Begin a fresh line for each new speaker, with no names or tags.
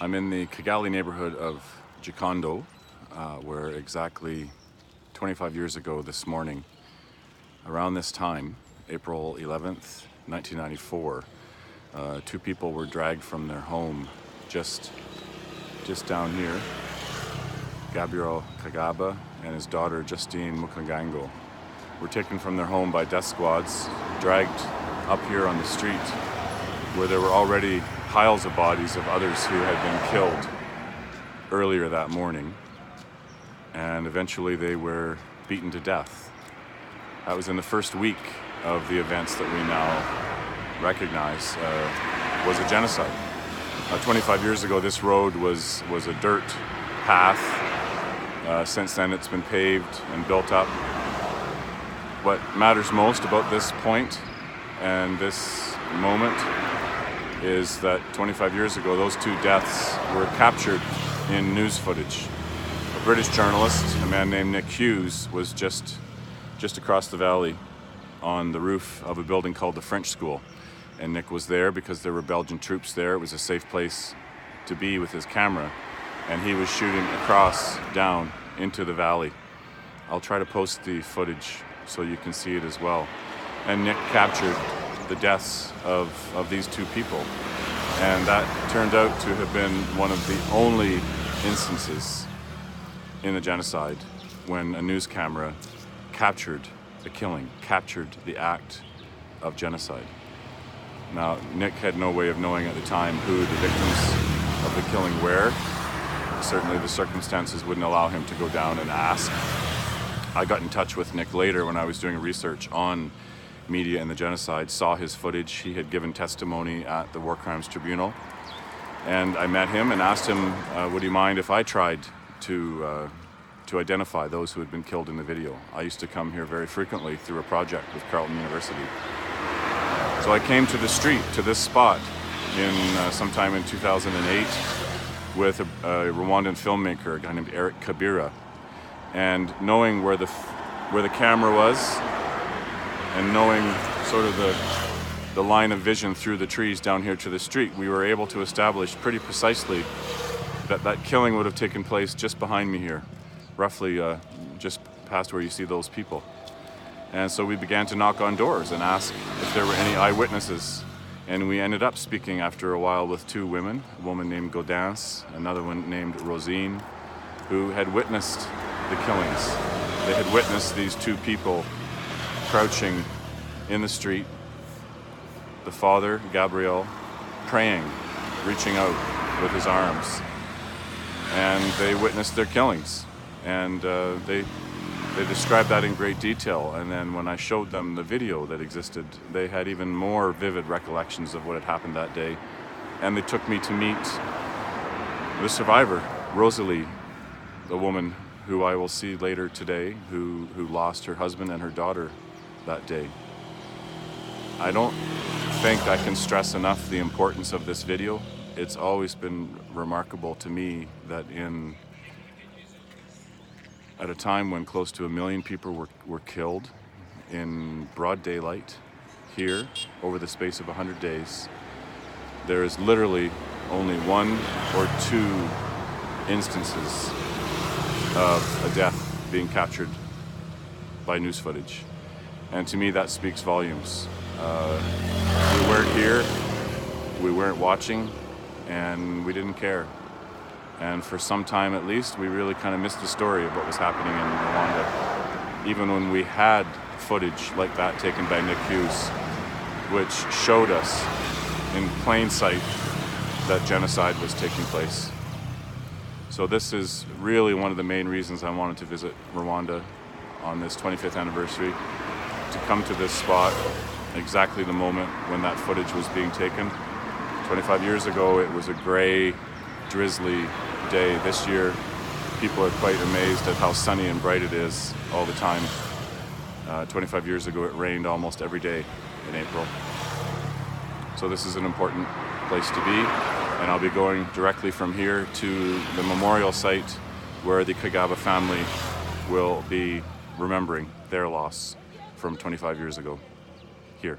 I'm in the Kigali neighborhood of Gikondo, where exactly 25 years ago this morning, around this time, April 11th, 1994, two people were dragged from their home just down here. Gabriel Kagaba and his daughter Justine Mukangango were taken from their home by death squads, dragged up here on the street where there were already piles of bodies of others who had been killed earlier that morning, and eventually they were beaten to death. That was in the first week of the events that we now recognize was a genocide. 25 years ago, this road was a dirt path. Since then, it's been paved and built up. What matters most about this point and this moment is that 25 years ago, those two deaths were captured in news footage. A British journalist, a man named Nick Hughes, was just across the valley on the roof of a building called the French School. And Nick was there because there were Belgian troops there. It was a safe place to be with his camera. And he was shooting across, down into the valley. I'll try to post the footage so you can see it as well. And Nick captured the deaths of these two people. And that turned out to have been one of the only instances in the genocide when a news camera captured the killing, captured the act of genocide. Now, Nick had no way of knowing at the time who the victims of the killing were. Certainly the circumstances wouldn't allow him to go down and ask. I got in touch with Nick later when I was doing research on media and the genocide, saw his footage. He had given testimony at the War Crimes Tribunal. And I met him and asked him, would he mind if I tried to identify those who had been killed in the video. I used to come here very frequently through a project with Carleton University. So I came to the street, to this spot, sometime in 2008 with a Rwandan filmmaker, a guy named Eric Kabira. And knowing where the camera was, and knowing sort of the line of vision through the trees down here to the street, we were able to establish pretty precisely that killing would have taken place just behind me here, roughly just past where you see those people. And so we began to knock on doors and ask if there were any eyewitnesses. And we ended up speaking after a while with two women, a woman named Gaudence, another one named Rosine, who had witnessed the killings. They had witnessed these two people crouching in the street, the father, Gabriel, praying, reaching out with his arms. And they witnessed their killings. And they described that in great detail. And then when I showed them the video that existed, they had even more vivid recollections of what had happened that day. And they took me to meet the survivor, Rosalie, the woman who I will see later today, who lost her husband and her daughter that day. I don't think I can stress enough the importance of this video. It's always been remarkable to me that at a time when close to 1 million people were killed in broad daylight here over the space of 100 days, there is literally only one or two instances of a death being captured by news footage. And to me, that speaks volumes. We weren't here, we weren't watching, and we didn't care. And for some time at least, we really kind of missed the story of what was happening in Rwanda. Even when we had footage like that taken by Nick Hughes, which showed us in plain sight that genocide was taking place. So this is really one of the main reasons I wanted to visit Rwanda on this 25th anniversary, to come to this spot, exactly the moment when that footage was being taken. 25 years ago, it was a gray, drizzly day. This year, people are quite amazed at how sunny and bright it is all the time. 25 years ago, it rained almost every day in April. So this is an important place to be, and I'll be going directly from here to the memorial site where the Kagaba family will be remembering their loss from 25 years ago here.